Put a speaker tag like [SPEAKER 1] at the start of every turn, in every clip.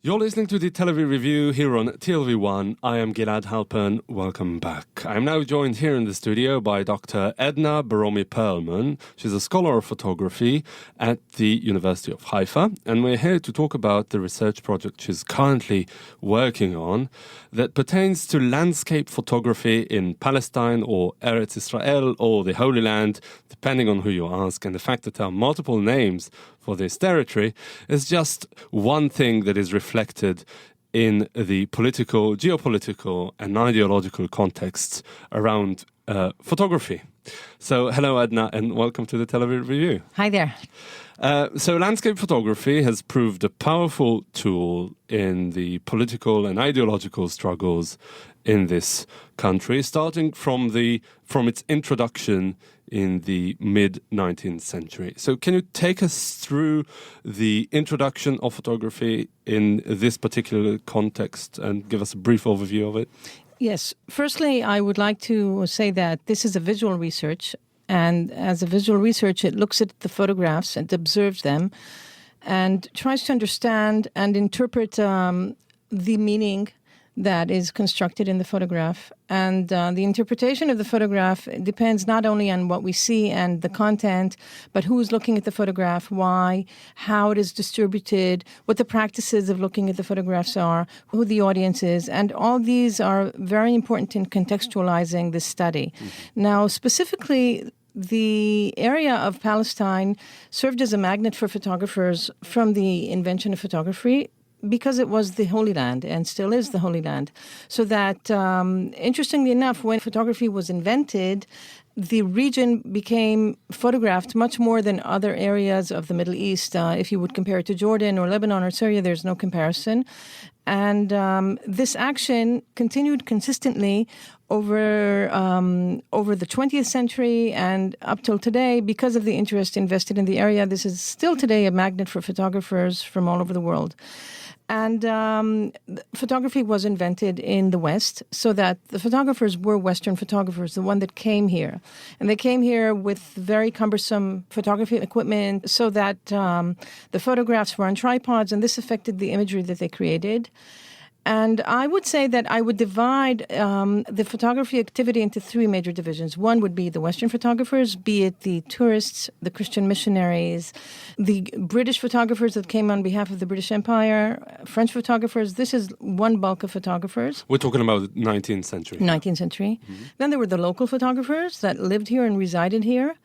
[SPEAKER 1] You're listening to the Tel Aviv Review here on TLV1. I am Gilad Halpern. Welcome back. I'm now joined here in the studio by Dr. Edna Barromi Perlman. She's a scholar of photography at the University of Haifa, and we're here to talk about the research project she's currently working on that pertains to landscape photography in Palestine or Eretz Israel or the Holy Land, depending on who you ask. And the fact that there are multiple names for this territory is just one thing that is reflected in the political, geopolitical and ideological contexts around photography. So hello, Edna, and welcome to the Tel Aviv Review.
[SPEAKER 2] Hi there.
[SPEAKER 1] So landscape photography has proved a powerful tool in the political and ideological struggles in this country, starting from its introduction in the mid-19th century. So can you take us through the introduction of photography in this particular context and give us a brief overview of it?
[SPEAKER 2] Yes. Firstly, I would like to say that this is a visual research. And as a visual research, it looks at the photographs and observes them and tries to understand and interpret the meaning that is constructed in the photograph. And the interpretation of the photograph depends not only on what we see and the content, but who's looking at the photograph, why, how it is distributed, what the practices of looking at the photographs are, who the audience is. And all these are very important in contextualizing this study. Mm-hmm. Now, specifically, the area of Palestine served as a magnet for photographers from the invention of photography, because it was the Holy Land and still is the Holy Land. So that, interestingly enough, when photography was invented, the region became photographed much more than other areas of the Middle East. If you would compare it to Jordan or Lebanon or Syria, there's no comparison. And this action continued consistently over the 20th century and up till today because of the interest invested in the area. This is still today a magnet for photographers from all over the world. And photography was invented in the West so that the photographers were Western photographers, the one that came here. And they came here with very cumbersome photography equipment so that the photographs were on tripods, and this affected the imagery that they created. And I would say that I would divide the photography activity into three major divisions. One would be the Western photographers, be it the tourists, the Christian missionaries, the British photographers that came on behalf of the British Empire, French photographers. This is one bulk of photographers.
[SPEAKER 1] We're talking about the 19th century.
[SPEAKER 2] 19th century. Mm-hmm. Then there were the local photographers that lived here and resided here.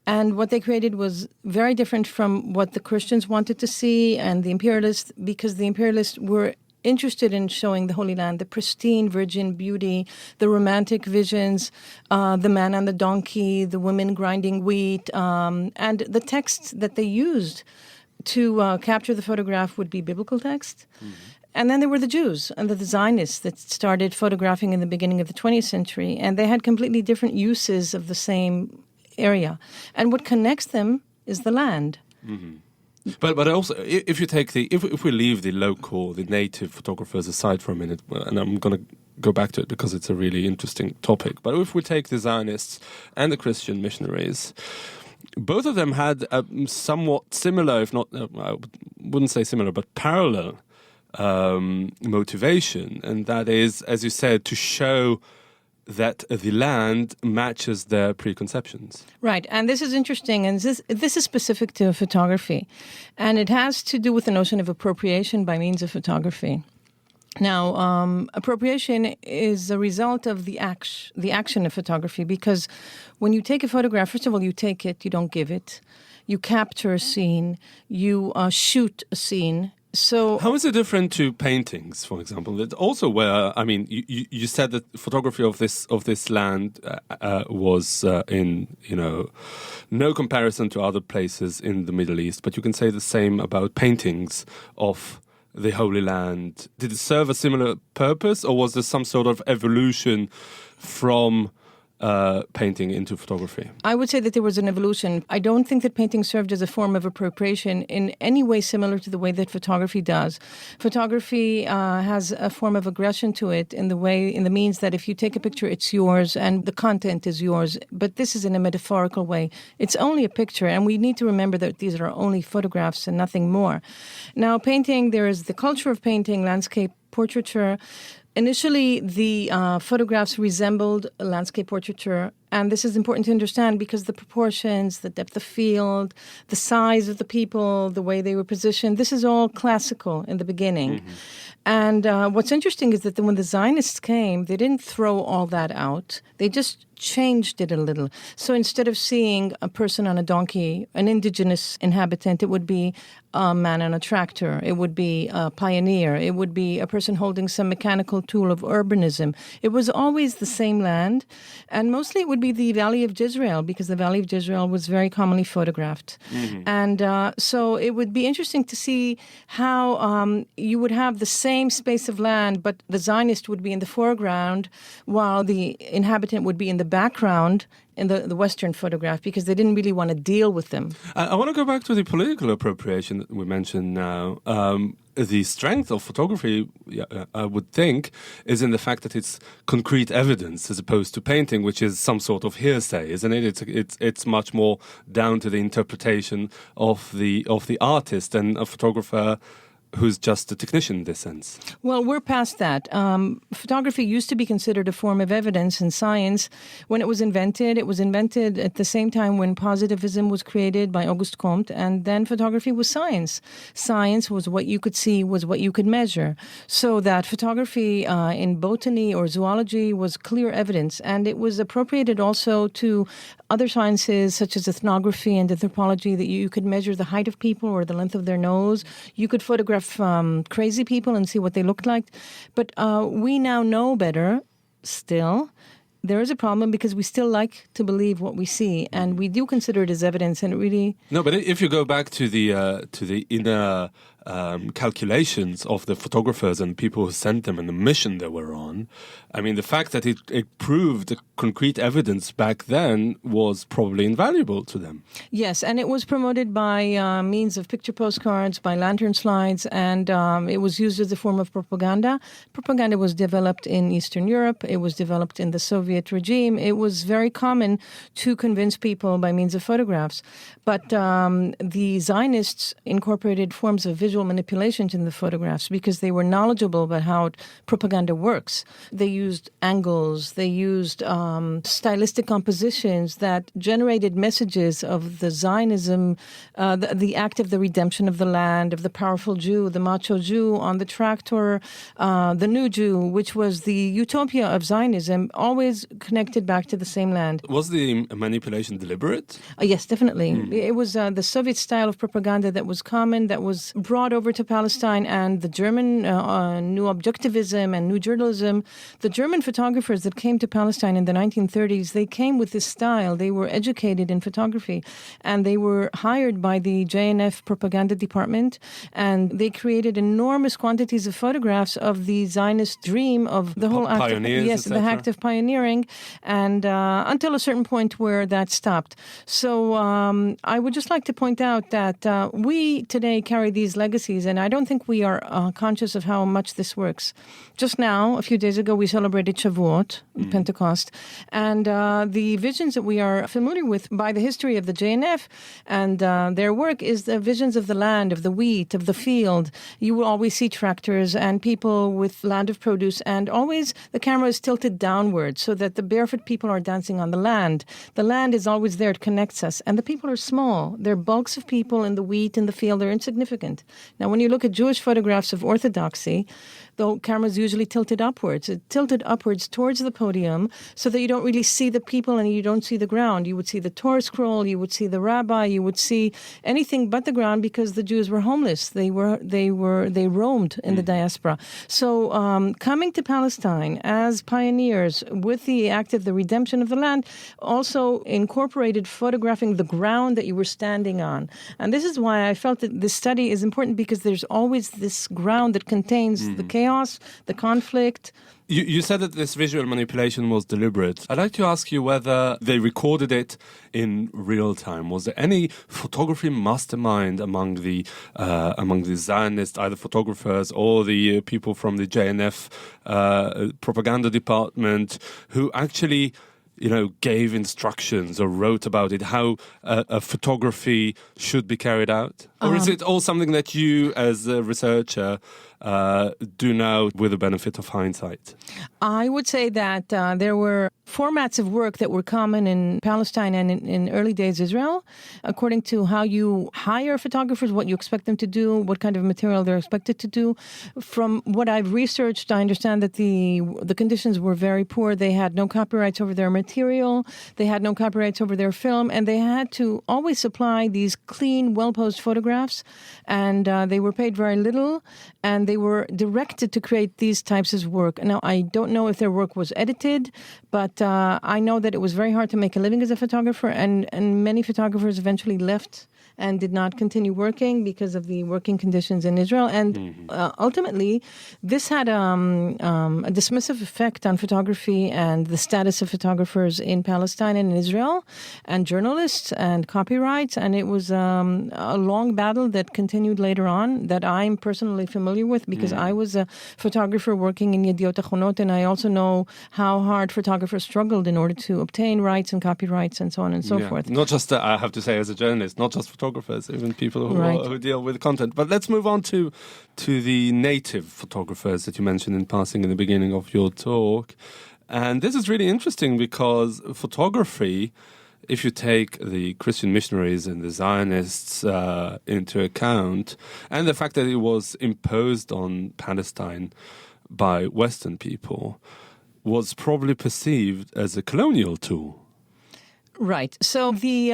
[SPEAKER 2] And what they created was very different from what the Christians wanted to see and the imperialists, because the imperialists were interested in showing the Holy Land, the pristine virgin beauty, the romantic visions, the man on the donkey, the women grinding wheat, and the texts that they used to capture the photograph would be biblical text. Mm-hmm. And then there were the Jews and the Zionists that started photographing in the beginning of the 20th century, and they had completely different uses of the same area. And what connects them is the land. Mm-hmm.
[SPEAKER 1] But also, if you take if we leave the local, the native photographers aside for a minute, and I'm going to go back to it because it's a really interesting topic. But if we take the Zionists and the Christian missionaries, both of them had a somewhat similar, if not, I wouldn't say similar, but parallel motivation, and that is, as you said, to show that the land matches their preconceptions.
[SPEAKER 2] Right, and this is interesting, and this is specific to photography, and it has to do with the notion of appropriation by means of photography. Now, appropriation is a result of the action of photography, because when you take a photograph, first of all, you take it, you don't give it. You capture a scene, you shoot a scene. So,
[SPEAKER 1] how is it different to paintings, for example? It's also where, I mean, you said that photography of this land was in, no comparison to other places in the Middle East, but you can say the same about paintings of the Holy Land. Did it serve a similar purpose, or was there some sort of evolution from painting into photography?
[SPEAKER 2] I would say that there was an evolution. I don't think that painting served as a form of appropriation in any way similar to the way that photography does. Photography has a form of aggression to it in the means that if you take a picture, it's yours and the content is yours. But this is in a metaphorical way. It's only a picture, and we need to remember that these are only photographs and nothing more. Now, painting, there is the culture of painting, landscape portraiture. Initially, the photographs resembled landscape portraiture, and this is important to understand because the proportions, the depth of field, the size of the people, the way they were positioned, this is all classical in the beginning. Mm-hmm. And what's interesting is that when the Zionists came, they didn't throw all that out. They just changed it a little. So instead of seeing a person on a donkey, an indigenous inhabitant, it would be a man on a tractor. It would be a pioneer. It would be a person holding some mechanical tool of urbanism. It was always the same land. And mostly it would be the Valley of Jezreel, because the Valley of Jezreel was very commonly photographed. Mm-hmm. And so it would be interesting to see how you would have the same space of land, but the Zionist would be in the foreground while the inhabitant would be in the background in the Western photograph, because they didn't really want to deal with them.
[SPEAKER 1] I want to go back to the political appropriation that we mentioned now. The strength of photography, I would think, is in the fact that it's concrete evidence as opposed to painting, which is some sort of hearsay, isn't it? It's much more down to the interpretation of the artist and a photographer who's just a technician in this sense.
[SPEAKER 2] Well, we're past that. Photography used to be considered a form of evidence in science. When it was invented at the same time when positivism was created by Auguste Comte, and then photography was science. Science was what you could see, was what you could measure. So that photography in botany or zoology was clear evidence, and it was appropriated also to other sciences such as ethnography and anthropology, that you could measure the height of people or the length of their nose. You could photograph crazy people and see what they looked like. But we now know better still. There is a problem because we still like to believe what we see, and we do consider it as evidence, and it really...
[SPEAKER 1] No, but if you go back to the inner calculations of the photographers and people who sent them and the mission they were on, I mean, the fact that it proved concrete evidence back then was probably invaluable to them.
[SPEAKER 2] Yes, and it was promoted by means of picture postcards, by lantern slides, and it was used as a form of propaganda. Propaganda was developed in Eastern Europe. It was developed in the Soviet regime. It was very common to convince people by means of photographs. But the Zionists incorporated forms of visual manipulations in the photographs because they were knowledgeable about how propaganda works. They used angles, they used stylistic compositions that generated messages of the Zionism, the act of the redemption of the land, of the powerful Jew, the macho Jew on the tractor, the new Jew, which was the utopia of Zionism, always connected back to the same land.
[SPEAKER 1] Was the manipulation deliberate?
[SPEAKER 2] Yes, definitely. It was the Soviet style of propaganda that was common, that was brought over to Palestine, and the German new objectivism and new journalism. The German photographers that came to Palestine in the 1930s, they came with this style. They were educated in photography, and they were hired by the JNF propaganda department, and they created enormous quantities of photographs of the Zionist dream of the whole act of, the act of pioneering, and until a certain point where that stopped. So I would just like to point out that we today carry these legacies, and I don't think we are conscious of how much this works. Just now, a few days ago, we celebrated Shavuot, Pentecost, and the visions that we are familiar with by the history of the JNF and their work is the visions of the land, of the wheat, of the field. You will always see tractors and people with land of produce, and always the camera is tilted downward so that the barefoot people are dancing on the land. The land is always there, it connects us, and the people are small. They're bulks of people in the wheat, in the field, they're insignificant. Now, when you look at Jewish photographs of Orthodoxy, the camera is usually tilted upwards. It's tilted upwards towards the podium so that you don't really see the people and you don't see the ground. You would see the Torah scroll, you would see the rabbi, you would see anything but the ground because the Jews were homeless. They roamed in the diaspora. So coming to Palestine as pioneers with the act of the redemption of the land also incorporated photographing the ground that you were standing on. And this is why I felt that this study is important important because there's always this ground that contains the chaos, the conflict.
[SPEAKER 1] You said that this visual manipulation was deliberate. I'd like to ask you whether they recorded it in real time. Was there any photography mastermind among the Zionists, either photographers or the people from the JNF propaganda department, who actually, gave instructions or wrote about it, how a photography should be carried out? Or is it all something that you, as a researcher, do now with the benefit of hindsight?
[SPEAKER 2] I would say that there were formats of work that were common in Palestine and in early days Israel, according to how you hire photographers, what you expect them to do, what kind of material they're expected to do. From what I've researched, I understand that the conditions were very poor. They had no copyrights over their material, they had no copyrights over their film, and they had to always supply these clean, well-posed photographs, and they were paid very little, and they were directed to create these types of work. Now, I don't know if their work was edited, but I know that it was very hard to make a living as a photographer, and many photographers eventually left and did not continue working because of the working conditions in Israel. And ultimately, this had a dismissive effect on photography and the status of photographers in Palestine and in Israel, and journalists and copyrights. And it was a long battle that continued later on that I'm personally familiar with because I was a photographer working in Yediot Achronot, and I also know how hard photographers struggled in order to obtain rights and copyrights and so on and so forth.
[SPEAKER 1] Not just, I have to say, as a journalist, not just photographers, even people who deal with content. But let's move on to the native photographers that you mentioned in passing in the beginning of your talk. And this is really interesting because photography, if you take the Christian missionaries and the Zionists into account, and the fact that it was imposed on Palestine by Western people, was probably perceived as a colonial tool.
[SPEAKER 2] Right. So the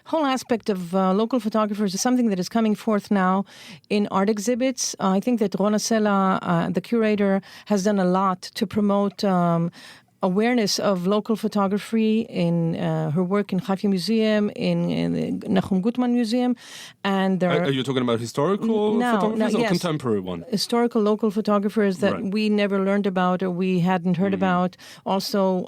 [SPEAKER 2] whole aspect of local photographers is something that is coming forth now in art exhibits. I think that Rona Sela, the curator, has done a lot to promote awareness of local photography in her work in Haifa Museum, in the Nachum Gutman Museum. And there
[SPEAKER 1] are you talking about historical photographers or contemporary one?
[SPEAKER 2] Historical local photographers that we never learned about or we hadn't heard about. Also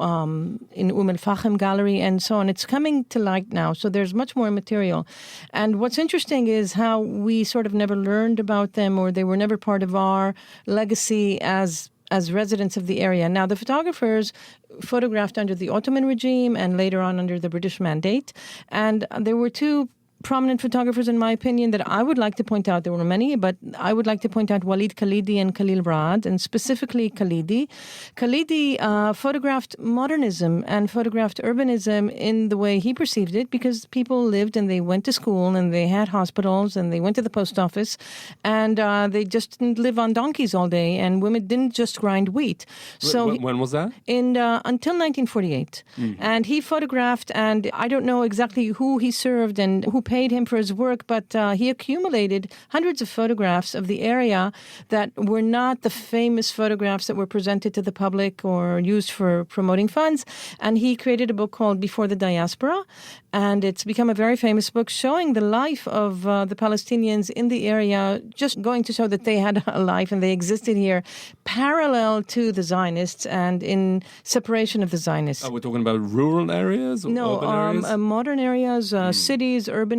[SPEAKER 2] in Al-Fahim Gallery and so on. It's coming to light now. So there's much more material. And what's interesting is how we sort of never learned about them, or they were never part of our legacy as residents of the area. Now, the photographers photographed under the Ottoman regime and later on under the British Mandate. And there were two prominent photographers, in my opinion, that I would like to point out. There were many, but I would like to point out Walid Khalidi and Khalil Raad, and specifically Khalidi. Khalidi photographed modernism and photographed urbanism in the way he perceived it, because people lived and they went to school and they had hospitals and they went to the post office, and they just didn't live on donkeys all day, and women didn't just grind wheat.
[SPEAKER 1] So when was that?
[SPEAKER 2] Until 1948. And he photographed, and I don't know exactly who he served and who paid him for his work, but he accumulated hundreds of photographs of the area that were not the famous photographs that were presented to the public or used for promoting funds. And he created a book called Before the Diaspora, and it's become a very famous book showing the life of the Palestinians in the area, just going to show that they had a life and they existed here parallel to the Zionists and in separation of the Zionists.
[SPEAKER 1] Are we talking about rural areas or urban areas?
[SPEAKER 2] Modern areas, cities, urbanism,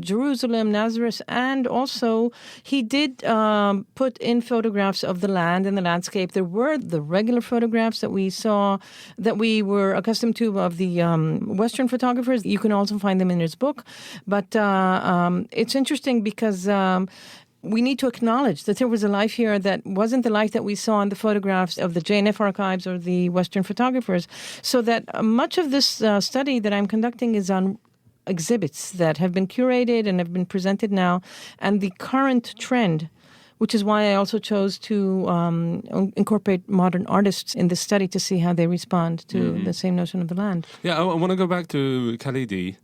[SPEAKER 2] Jerusalem, Nazareth, and also he did put in photographs of the land and the landscape. There were the regular photographs that we saw, that we were accustomed to of the Western photographers. You can also find them in his book. But it's interesting because we need to acknowledge that there was a life here that wasn't the life that we saw in the photographs of the JNF archives or the Western photographers. So that much of this study that I'm conducting is on exhibits that have been curated and have been presented now, and the current trend, which is why I also chose to incorporate modern artists in this study to see how they respond to the same notion of the land.
[SPEAKER 1] Yeah, I want to go back to Khalidi.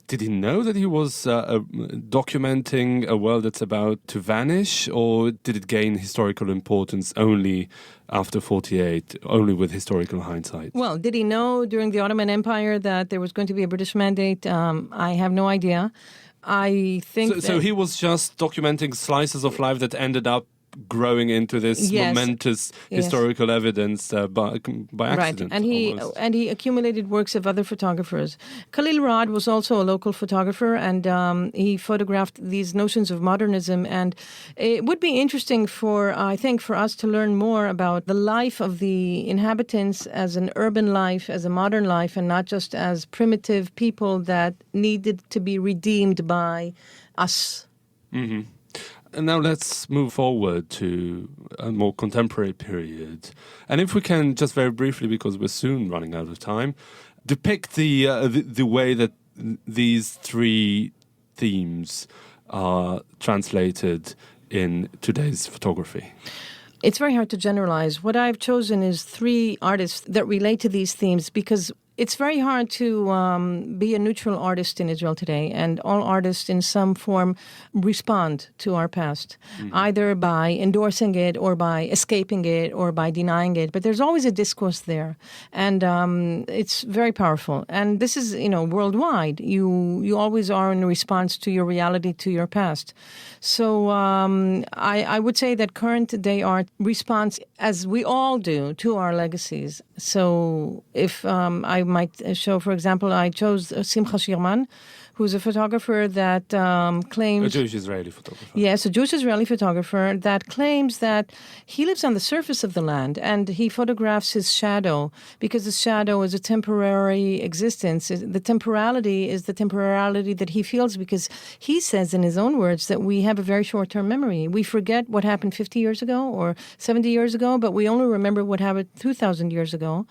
[SPEAKER 1] Did he know that he was documenting a world that's about to vanish, or did it gain historical importance only after 48, only with historical hindsight?
[SPEAKER 2] Well, did he know during the Ottoman Empire that there was going to be a British mandate? I have no idea. I think
[SPEAKER 1] so he was just documenting slices of life that ended up growing into this momentous historical evidence by accident.
[SPEAKER 2] Right, and he accumulated works of other photographers. Khalil Rad was also a local photographer, and he photographed these notions of modernism. And it would be interesting for us to learn more about the life of the inhabitants as an urban life, as a modern life, and not just as primitive people that needed to be redeemed by us.
[SPEAKER 1] Mm-hmm. And now let's move forward to a more contemporary period. And if we can, just very briefly, because we're soon running out of time, depict the way that these three themes are translated in today's photography.
[SPEAKER 2] It's very hard to generalize. What I've chosen is three artists that relate to these themes because it's very hard to be a neutral artist in Israel today, and all artists in some form respond to our past, either by endorsing it or by escaping it or by denying it. But there's always a discourse there, and it's very powerful. And this is, worldwide. You always are in response to your reality, to your past. So I would say that current day art responds, as we all do, to our legacies. So if I might show, for example, I chose Simcha Shirman, who's a photographer that claims...
[SPEAKER 1] A Jewish-Israeli photographer.
[SPEAKER 2] Yes, a Jewish-Israeli photographer that claims that he lives on the surface of the land and he photographs his shadow because the shadow is a temporary existence. The temporality is the temporality that he feels because he says in his own words that we have a very short-term memory. We forget what happened 50 years ago or 70 years ago, but we only remember what happened 2,000 years ago.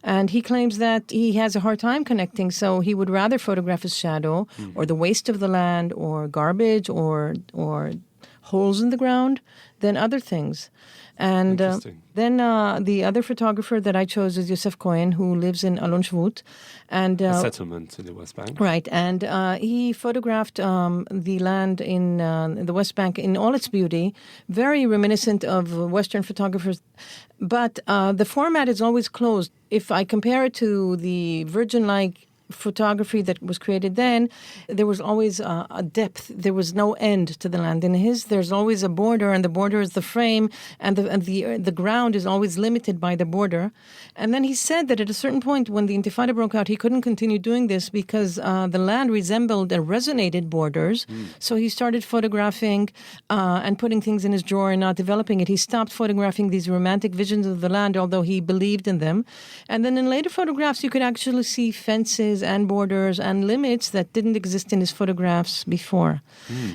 [SPEAKER 2] And he claims that he has a hard time connecting, so he would rather photograph his shadow or the waste of the land or garbage or holes in the ground than other things. And then the other photographer that I chose is Yosef Cohen, who lives in Alon Shvut. And,
[SPEAKER 1] a settlement in the West Bank.
[SPEAKER 2] Right, and he photographed the land in the West Bank in all its beauty, very reminiscent of Western photographers. But the format is always closed. If I compare it to the virgin-like photography that was created then, there was always a depth. There was no end to the land. In his, there's always a border, and the border is the frame, and the ground is always limited by the border. And then he said that at a certain point, when the Intifada broke out, he couldn't continue doing this because the land resembled and resonated borders. So he started photographing and putting things in his drawer and not developing it. He stopped photographing these romantic visions of the land, although he believed in them. And then in later photographs, you could actually see fences and borders and limits that didn't exist in his photographs before.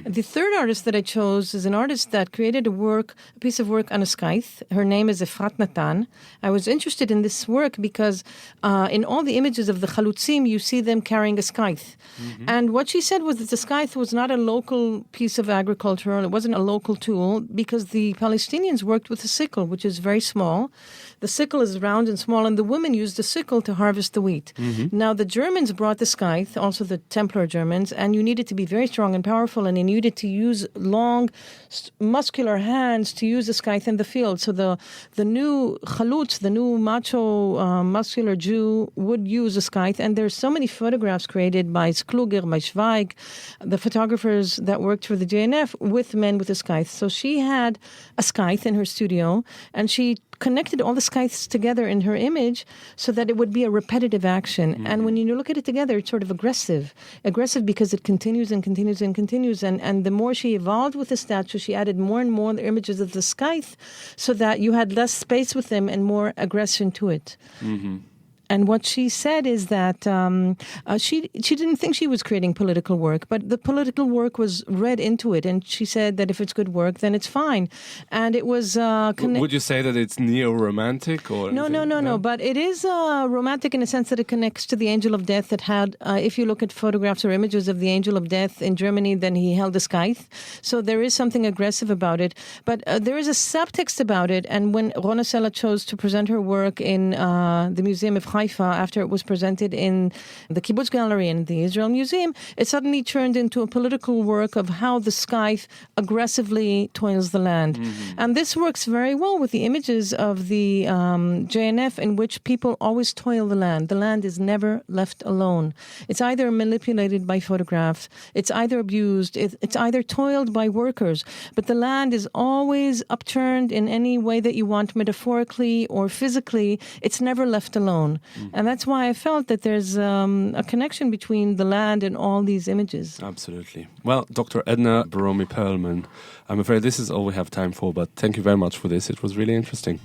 [SPEAKER 2] The third artist that I chose is an artist that created a piece of work on a scythe. Her name is Efrat Natan. I was interested in this work because in all the images of the Chalutzim, you see them carrying a scythe. And what she said was that the scythe was not a local piece of agriculture. It wasn't a local tool because the Palestinians worked with a sickle, which is very small. The sickle is round and small, and the women used the sickle to harvest the wheat. Now, the Germans brought the scythe, also the Templar Germans, and you needed to be very strong and powerful, and you needed to use long, muscular hands to use the scythe in the field. So the new chalutz, the new macho, muscular Jew, would use a scythe, and there's so many photographs created by Skluger, by Zweig, the photographers that worked for the JNF, with men with a scythe. So she had a scythe in her studio, and she connected all the scythes together in her image so that it would be a repetitive action. And when you look at it together, it's sort of aggressive because it continues and continues and continues. And the more she evolved with the statue, she added more and more images of the scythe so that you had less space with them and more aggression to it. And what she said is that she didn't think she was creating political work, but the political work was read into it. And she said that if it's good work, then it's fine. And it was...
[SPEAKER 1] Would you say that it's neo-romantic? Or
[SPEAKER 2] No. But it is romantic in a sense that it connects to the Angel of Death that had, if you look at photographs or images of the Angel of Death in Germany, then he held a scythe. So there is something aggressive about it. But there is a subtext about it. And when Rona Sela chose to present her work in the Museum of Haifa, Haifa, after it was presented in the Kibbutz Gallery and the Israel Museum, it suddenly turned into a political work of how the sky aggressively toils the land. And this works very well with the images of the JNF, in which people always toil the land. The land is never left alone. It's either manipulated by photographs, it's either abused, it's either toiled by workers, but the land is always upturned in any way that you want, metaphorically or physically. It's never left alone. And that's why I felt that there's a connection between the land and all these images.
[SPEAKER 1] Absolutely. Well, Dr. Edna Barromi Perlman, I'm afraid this is all we have time for, but thank you very much for this. It was really interesting.